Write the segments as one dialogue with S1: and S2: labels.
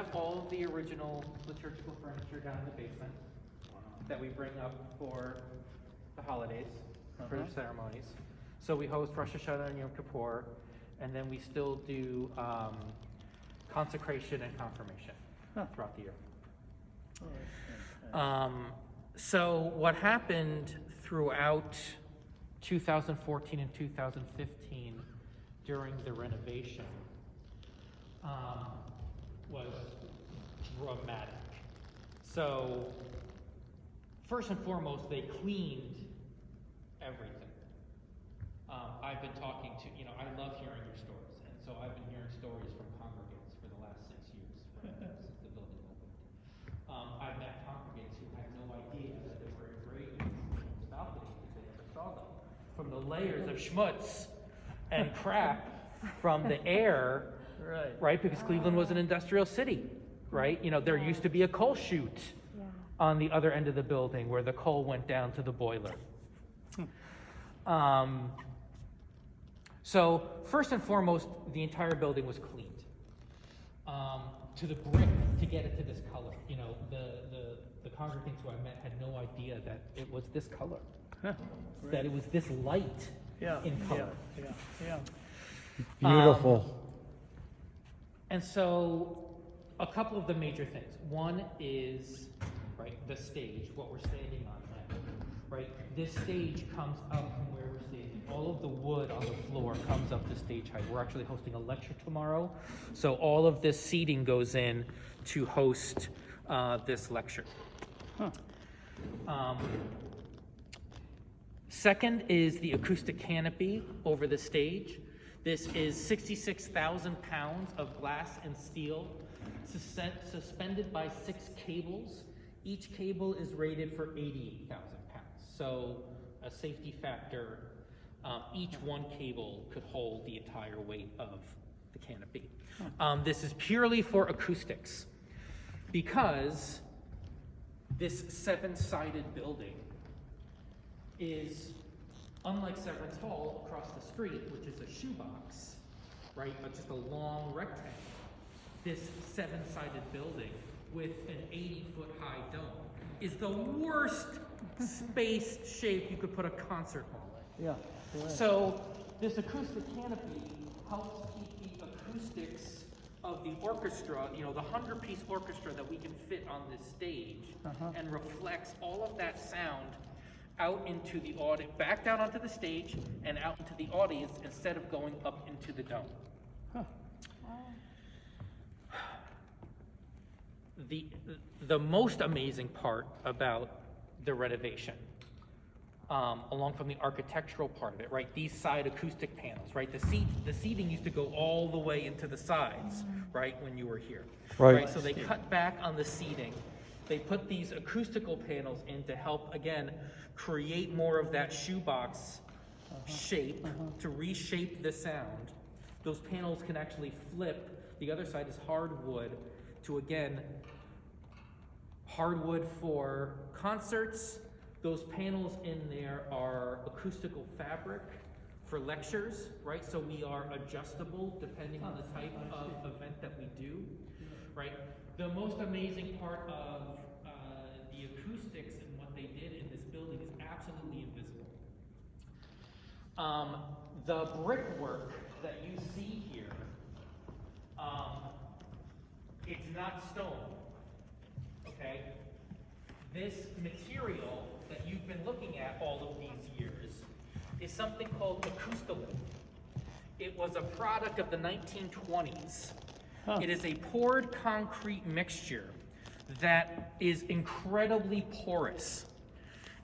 S1: have all of the original liturgical furniture down in the basement that we bring up for the holidays, for the ceremonies. So we host Rosh Hashanah and Yom Kippur, and then we still do consecration and confirmation throughout the year. So what happened throughout 2014 and 2015 during the renovation was dramatic. So first and foremost, they cleaned everything. I've been talking to, I love hearing your stories, and so I've been hearing stories from congregants for the last 6 years, since the building opened. I've met congregants who had no idea that there were engravings in this balcony because they never saw them. From the layers of schmutz and crap from the air, right? Because Cleveland was an industrial city, right? There used to be a coal chute on the other end of the building where the coal went down to the boiler. So first and foremost, the entire building was cleaned to the brick to get it to this color. The congregants who I met had no idea that it was this color, that it was this light in color.
S2: Beautiful.
S1: And so a couple of the major things. One is, the stage, what we're standing on now, This stage comes up from where we're standing. All of the wood on the floor comes up to stage height. We're actually hosting a lecture tomorrow, so all of this seating goes in to host this lecture. Second is the acoustic canopy over the stage. This is 66,000 pounds of glass and steel suspended by 6 cables. Each cable is rated for 88,000 pounds. So a safety factor, each one cable could hold the entire weight of the canopy. This is purely for acoustics because this 7-sided building is, unlike Severance Hall across the street, which is a shoebox, but just a long rectangle. This 7-sided building with an 80-foot high dome is the worst space shape you could put a concert hall in. So this acoustic canopy helps keep the acoustics of the orchestra, the 100-piece orchestra that we can fit on this stage, and reflects all of that sound out into the audience, back down onto the stage and out into the audience instead of going up into the dome. The most amazing part about the renovation, along from the architectural part of it, these side acoustic panels, the seating used to go all the way into the sides, when you were here, so they cut back on the seating. They put these acoustical panels in to help, again, create more of that shoebox shape, to reshape the sound. Those panels can actually flip. The other side is hardwood to, again, hardwood for concerts. Those panels in there are acoustical fabric for lectures, so we are adjustable depending on the type of event that we do, The most amazing part of the acoustics and what they did in this building is absolutely invisible. The brickwork that you see here, it's not stone, okay? This material that you've been looking at all of these years is something called acoustalith. It was a product of the 1920s. It is a poured concrete mixture that is incredibly porous.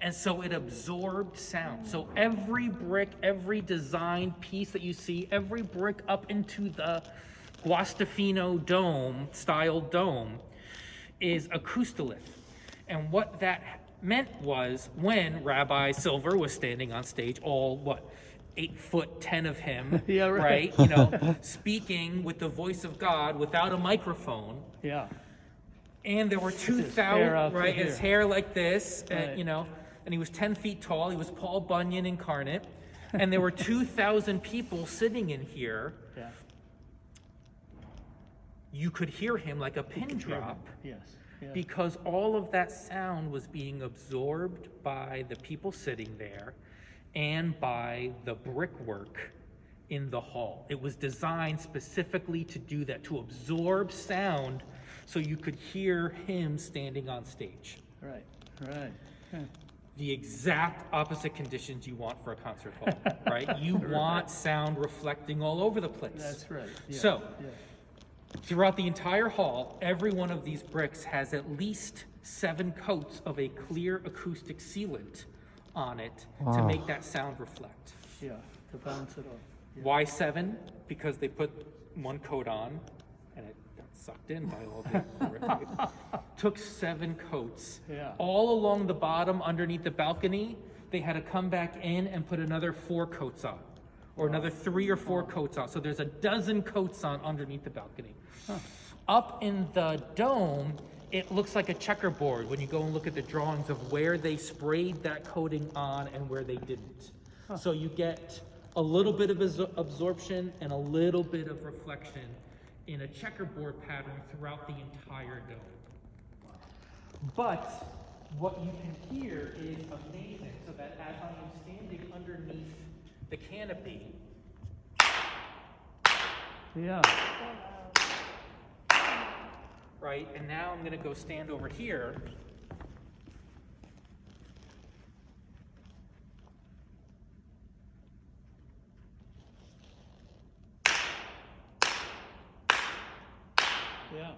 S1: And so it absorbed sound. So every brick, every design piece that you see, every brick up into the Guastafino dome, style dome, is acoustalith. And what that meant was when Rabbi Silver was standing on stage, all, 8'10" of him, speaking with the voice of God without a microphone. And there were 2,000, his hair like this, and he was 10 feet tall. He was Paul Bunyan incarnate. And there were 2,000 people sitting in here. you could hear him like a pin drop.
S2: Yes. Yeah.
S1: Because all of that sound was being absorbed by the people sitting there and by the brickwork in the hall. It was designed specifically to do that, to absorb sound so you could hear him standing on stage.
S2: Right. Right. Huh.
S1: The exact opposite conditions you want for a concert hall, right? You want sound reflecting all over the place.
S2: That's right. Yeah.
S1: So,
S2: yeah.
S1: throughout the entire hall, every one of these bricks has at least 7 coats of a clear acoustic sealant on it to make that sound reflect.
S2: Yeah, to bounce it off. Yeah.
S1: Why 7? Because they put 1 coat on and it got sucked in by all the took 7 coats.
S2: Yeah.
S1: All along the bottom underneath the balcony, they had to come back in and put another 4 coats on. Or another 3 or 4 coats on. So there's a dozen coats on underneath the balcony. Up in the dome, it looks like a checkerboard when you go and look at the drawings of where they sprayed that coating on and where they didn't. So you get a little bit of absorption and a little bit of reflection in a checkerboard pattern throughout the entire dome. But what you can hear is amazing, so that as I am standing underneath the canopy.
S2: Yeah.
S1: Right, and now I'm gonna go stand over here.
S2: Yeah.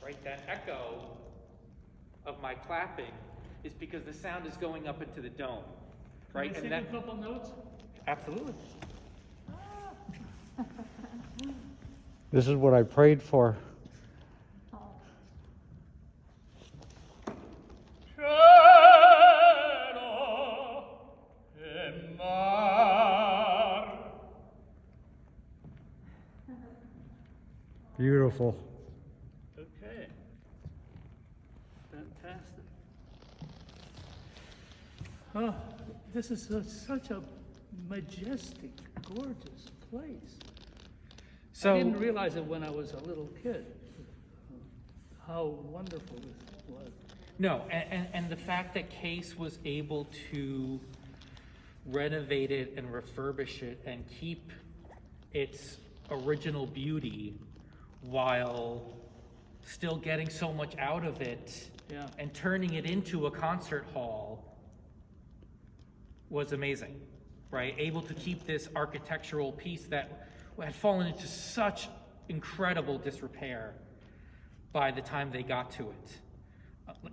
S1: Right, that echo of my clapping is because the sound is going up into the dome, right?
S2: Can I
S1: And
S2: sing
S1: that,
S2: a couple notes?
S1: absolutely.
S3: This is what I prayed for. Beautiful.
S2: Okay. Fantastic. Oh, this is such a majestic, gorgeous place.
S1: So
S2: I didn't realize it when I was a little kid, how wonderful this was.
S1: no, and the fact that Case was able to renovate it and refurbish it and keep its original beauty while still getting so much out of it
S2: Yeah.
S1: and turning it into a concert hall was amazing, right? Able to keep this architectural piece that had fallen into such incredible disrepair by the time they got to it.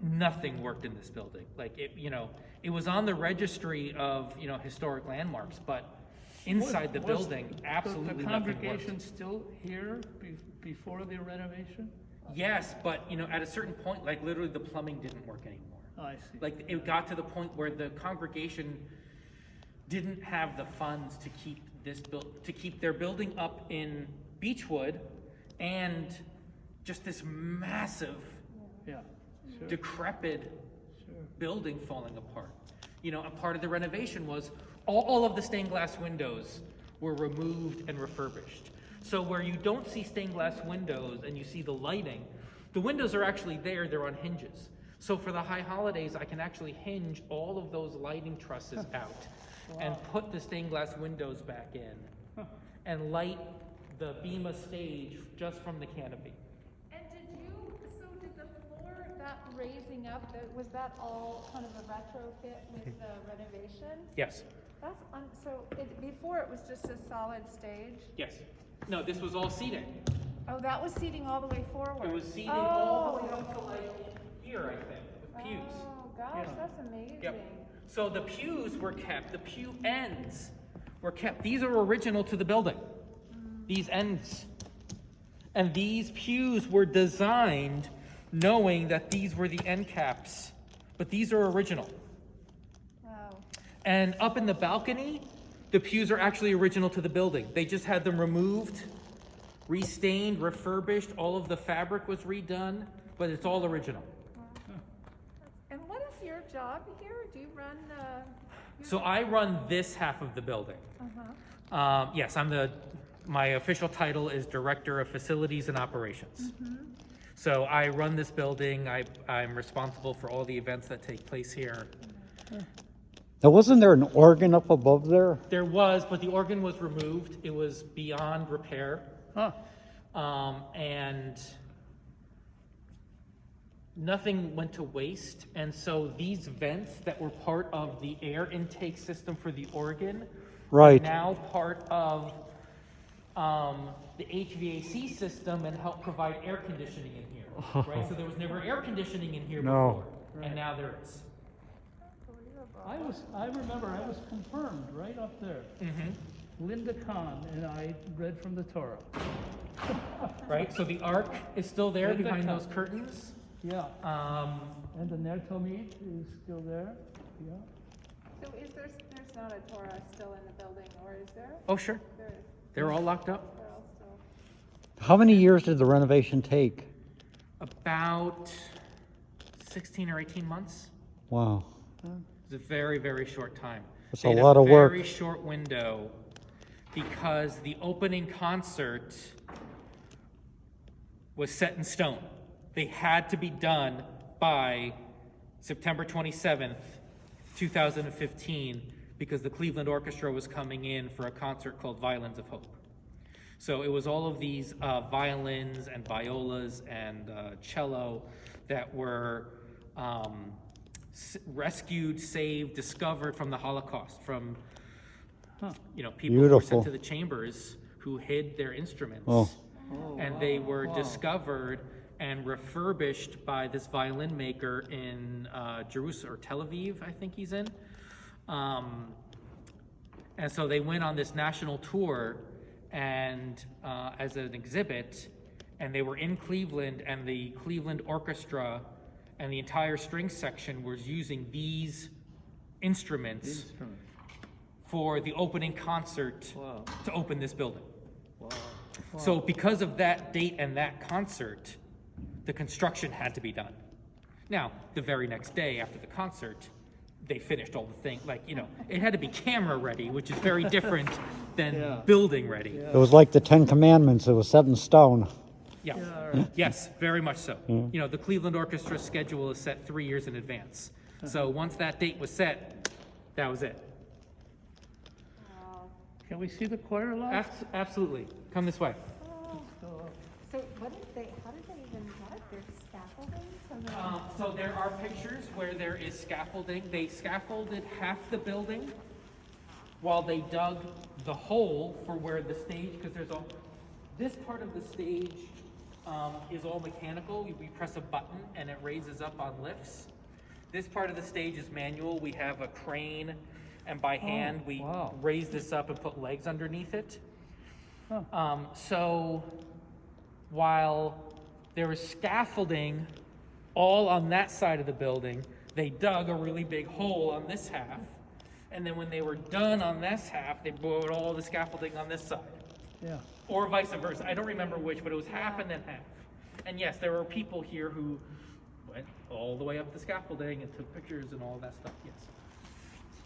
S1: Nothing worked in this building. Like it, it was on the registry of, historic landmarks, but inside the
S2: Was
S1: building, absolutely
S2: the
S1: nothing
S2: congregation
S1: worked.
S2: still here before the renovation?
S1: Yes, but at a certain point, like literally the plumbing didn't work anymore.
S2: Oh, I see.
S1: Like it got to the point where the congregation didn't have the funds to keep their building up in Beechwood and just this massive,
S2: Yeah, sure,
S1: decrepit
S2: sure.
S1: building falling apart. A part of the renovation was all of the stained glass windows were removed and refurbished. So where you don't see stained glass windows and you see the lighting, the windows are actually there, they're on hinges. So for the high holidays, I can actually hinge all of those lighting trusses out and put the stained glass windows back in and light the Bema stage just from the canopy.
S4: And did the floor, that raising up, was that all kind of a retrofit with the renovation?
S1: Yes,
S4: Before it was just a solid stage?
S1: yes. No, this was all seating.
S4: Oh, that was seating all the way forward?
S1: It was seating all the way up to like here, I think, with pews.
S4: Oh, gosh, that's amazing.
S1: Yep. So the pews were kept, the pew ends were kept. These are original to the building, these ends. And these pews were designed knowing that these were the end caps, but these are original.
S4: Wow.
S1: And up in the balcony, the pews are actually original to the building. They just had them removed, restained, refurbished, all of the fabric was redone, but it's all original.
S4: And what is your job here? Do you run the...
S1: So I run this half of the building. Yes, I'm the my official title is Director of Facilities and Operations. So I run this building. I'm responsible for all the events that take place here.
S3: Now, wasn't there an organ up above there?
S1: There was, but the organ was removed. It was beyond repair.
S2: Huh.
S1: And nothing went to waste. And so these vents that were part of the air intake system for the organ
S3: Right.
S1: are now part of the HVAC system and help provide air conditioning in here. Right? So there was never air conditioning in here
S3: No.
S1: before, and now there is.
S2: I remember I was confirmed right up there. Linda Kahn and I read from the Torah.
S1: Right? So the ark is still there
S2: Linda
S1: behind
S2: Kahn.
S1: those curtains.
S2: Yeah.
S1: Um,
S2: And the Ner Tamid is still there. Yeah.
S4: So is there's not a Torah still in the building, or is there?
S1: oh, sure.
S4: There is.
S1: They're all locked up.
S4: They're all still.
S3: How many years did the renovation take?
S1: About 16 or 18 months.
S3: Wow.
S1: It's a very, very short time.
S3: That's
S1: They
S3: a
S1: had
S3: lot of work.
S1: Very short window because the opening concert was set in stone. They had to be done by September 27th, 2015, because the Cleveland Orchestra was coming in for a concert called Violins of Hope. So it was all of these violins and violas and cello that were rescued, saved, discovered from the Holocaust, from people who were
S3: Beautiful.
S1: sent to the chambers who hid their instruments.
S3: Oh.
S1: And they were discovered and refurbished by this violin maker in Jerusalem or Tel Aviv, I think he's in. And so they went on this national tour and as an exhibit, and they were in Cleveland, and the Cleveland Orchestra and the entire string section was using these instruments for the opening concert
S2: Wow.
S1: to open this building.
S2: Wow.
S1: So because of that date and that concert, the construction had to be done. Now, the very next day after the concert, they finished all the things, it had to be camera ready, which is very different than
S2: Yeah.
S1: building ready.
S3: It was like the Ten Commandments. It was set in stone.
S1: Yeah.
S2: Yeah, right.
S1: Yes, very much so. The Cleveland Orchestra schedule is set 3 years in advance. So once that date was set, that was it.
S4: Wow.
S2: Can we see the choir loft?
S1: Absolutely. Come this way.
S4: So how did they even get their scaffolding?
S1: So there are pictures where there is scaffolding. They scaffolded half the building while they dug the hole for where the stage, because this part of the stage is all mechanical. We press a button and it raises up on lifts. This part of the stage is manual. We have a crane, and by hand we
S2: wow.
S1: raise this up and put legs underneath it.
S2: Huh.
S1: So while there was scaffolding all on that side of the building, they dug a really big hole on this half. And then when they were done on this half, they put all the scaffolding on this side.
S2: Yeah.
S1: Or vice versa. I don't remember which, but it was half and then half. And yes, there were people here who went all the way up the scaffolding and took pictures and all that stuff, yes.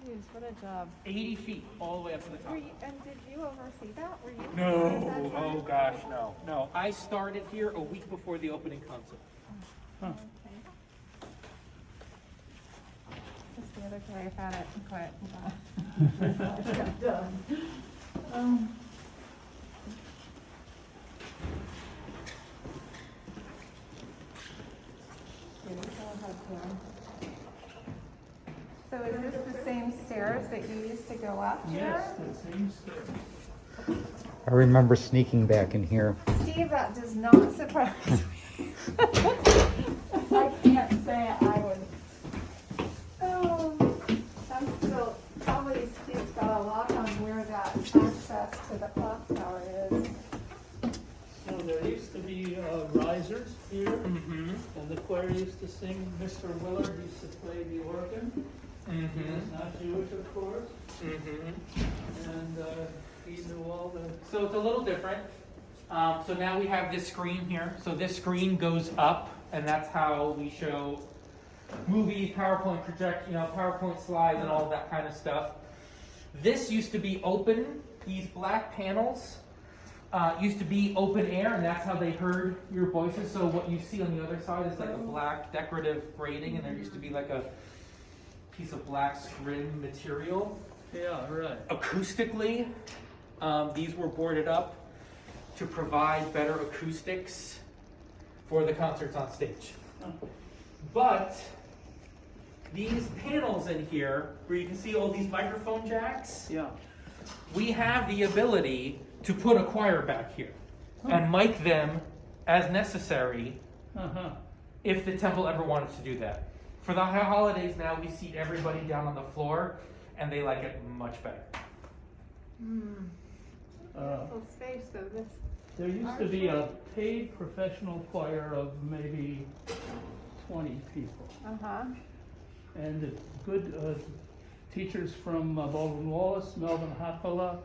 S4: Jeez, what a job.
S1: 80 feet all the way up to the top.
S4: And did you oversee that? Were you? part of
S1: No,
S4: that
S1: oh
S4: time?
S1: gosh, no. No, I started here a week before the opening concert.
S2: Huh.
S4: Okay. That's the other way I found it. Quiet. So is this the same stairs that you used to go up here?
S2: Yes, the same stairs.
S3: I remember sneaking back in here.
S4: Steve, that does not surprise me. I can't say I would. Oh, I'm still, probably Steve's got a lock on where that access to the clock tower is.
S2: So there used to be risers here,
S1: Mm-hmm.
S2: and the choir used to sing. Mr. Willard used to play the organ. He was not Jewish, of course, and he knew all the.
S1: So it's a little different. So now we have this screen here. So this screen goes up, and that's how we show movies, PowerPoint PowerPoint slides, and all that kind of stuff. This used to be open. These black panels used to be open air, and that's how they heard your voices. So what you see on the other side is like a black decorative grating, and there used to be like a piece of black scrim material.
S2: Yeah, right.
S1: Acoustically, these were boarded up to provide better acoustics for the concerts on stage. But these panels in here, where you can see all these microphone jacks,
S2: Yeah.
S1: we have the ability to put a choir back here and mic them as necessary
S2: Uh-huh.
S1: if the temple ever wanted to do that. For the holidays now, we seat everybody down on the floor, and they like it much better.
S4: Beautiful space, so this,
S2: There used to be a paid professional choir of maybe 20 people. And good teachers from Baldwin Wallace, Melvin Hakola,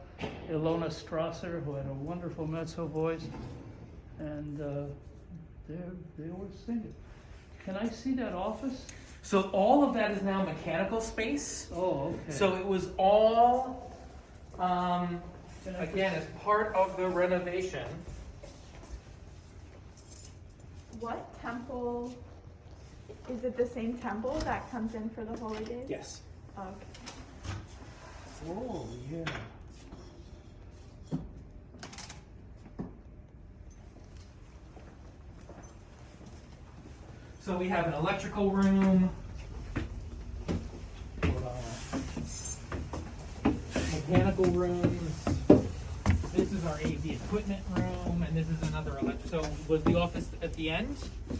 S2: Ilona Strasser, who had a wonderful mezzo voice, and they were singing. Can I see that office?
S1: So all of that is now mechanical space.
S2: Oh, okay.
S1: So it was all,
S2: Can I
S1: again, as part of the renovation.
S5: What temple, is it the same temple that comes in for the holy days?
S1: Yes.
S5: Okay.
S2: Oh, yeah.
S1: So we have an electrical room, mechanical rooms. This is our AV equipment room, and this is another electric. So was the office at the end?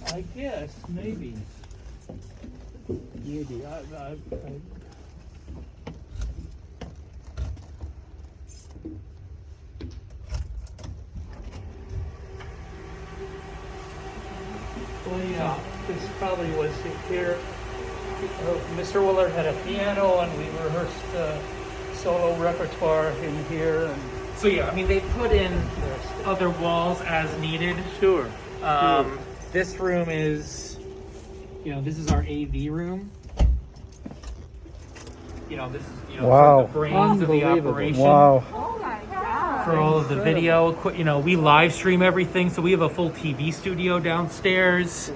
S2: I guess, maybe. Maybe. Well, yeah, this probably was here. Mr. Willard had a piano, and we rehearsed solo repertoire in here. And
S1: So yeah, I mean they put in other walls as needed.
S2: sure.
S1: This room is, this is our AV room. This is,
S3: Wow.
S1: for the brains of the
S2: Unbelievable.
S1: operation.
S3: Wow.
S5: Oh my God.
S1: For all of the video, we live stream everything, so we have a full TV studio downstairs.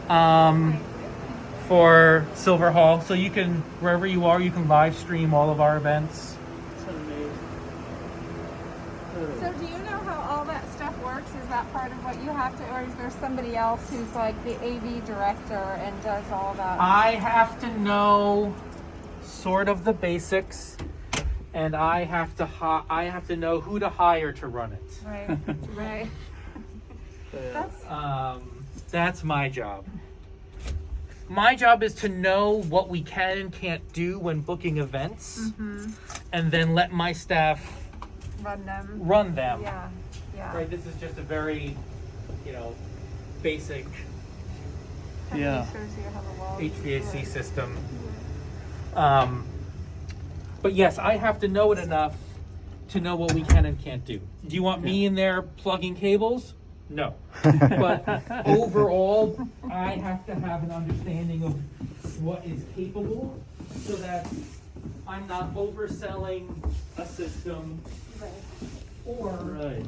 S2: Wow.
S1: For Silver Hall, so you can, wherever you are, you can live stream all of our events.
S2: It's amazing.
S4: so do you know how all that stuff works? Is that part of what you have to, or is there somebody else who's like the AV director and does all that?
S1: I have to know sort of the basics, and I have to know who to hire to run it.
S4: Right, right.
S1: That's my job. My job is to know what we can and can't do when booking events, and then let my staff
S4: Run them.
S1: run them.
S4: Yeah, yeah.
S1: Right. This is just a very, basic
S2: Yeah.
S4: Shows you how the walls
S1: HVAC
S4: work.
S1: system. But yes, I have to know it enough to know what we can and can't do. Do you want me in there plugging cables? No. But overall, I have to have an understanding of what is capable so that I'm not overselling a system or
S2: Right.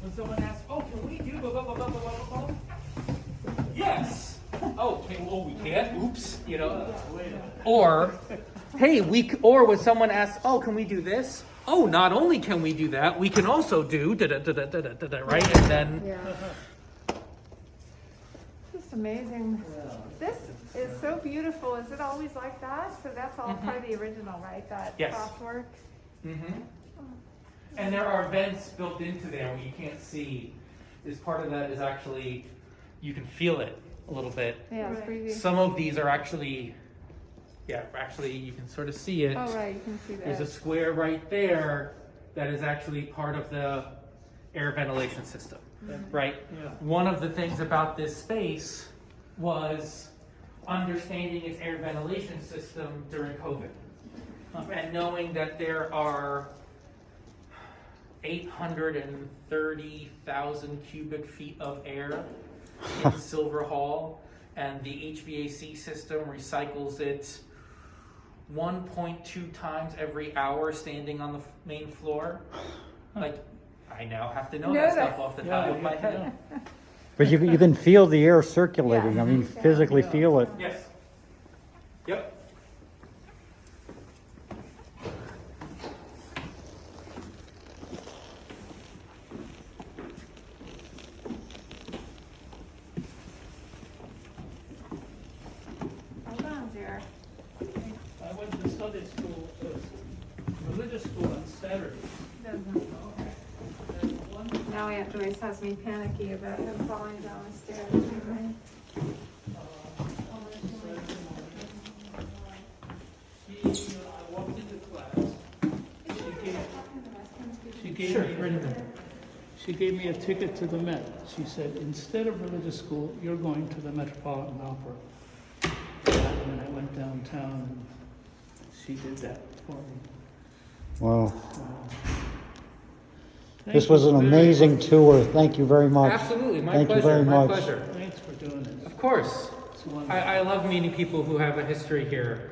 S1: when someone asks, oh, can we do blah, blah, blah, blah, blah, blah, blah? Yes. Oh, okay, well, we can't. Oops. Or, hey, or when someone asks, oh, can we do this? Oh, not only can we do that, we can also do da-da-da-da-da-da-da, right? And then,
S4: Yeah. Just amazing. This is so beautiful. Is it always like that? So that's all part of the original, right? That
S1: Yes.
S4: crosswork?
S1: and there are vents built into there where you can't see. This part of that is actually, you can feel it a little bit.
S4: Yeah, it's
S5: Right.
S4: pretty.
S1: Some of these are actually, you can sort of see it.
S4: Oh, right, you can see that.
S1: There's a square right there that is actually part of the air ventilation system, right?
S2: Yeah.
S1: One of the things about this space was understanding its air ventilation system during COVID. And knowing that there are 830,000 cubic feet of air in Silver Hall, and the HVAC system recycles it 1.2 times every hour standing on the main floor. Like, I now have to know
S4: Know
S1: that
S4: that.
S1: stuff off the top of my head.
S3: But you can feel the air circulating. I mean, you physically
S2: Yeah.
S3: feel it.
S1: Yes. Yep.
S5: Hold on, Jer.
S2: I went to Sunday school, religious school on Saturday. And one
S4: Now Aunt Joyce has me panicky about him falling down the stairs.
S2: I walked into class.
S1: Sure, right in there.
S2: She gave me a ticket to the Met. She said, instead of religious school, you're going to the Metropolitan Opera. And I went downtown and she did that for me.
S3: Wow.
S2: Thank
S3: This was
S2: you
S3: an
S2: very
S3: amazing
S2: much.
S3: tour. Thank you very much.
S1: Absolutely, my
S3: Thank you
S1: pleasure,
S3: very
S1: my
S3: much.
S1: pleasure.
S2: Thanks for doing this.
S1: Of course.
S2: It's wonderful.
S1: I love meeting people who have a history here.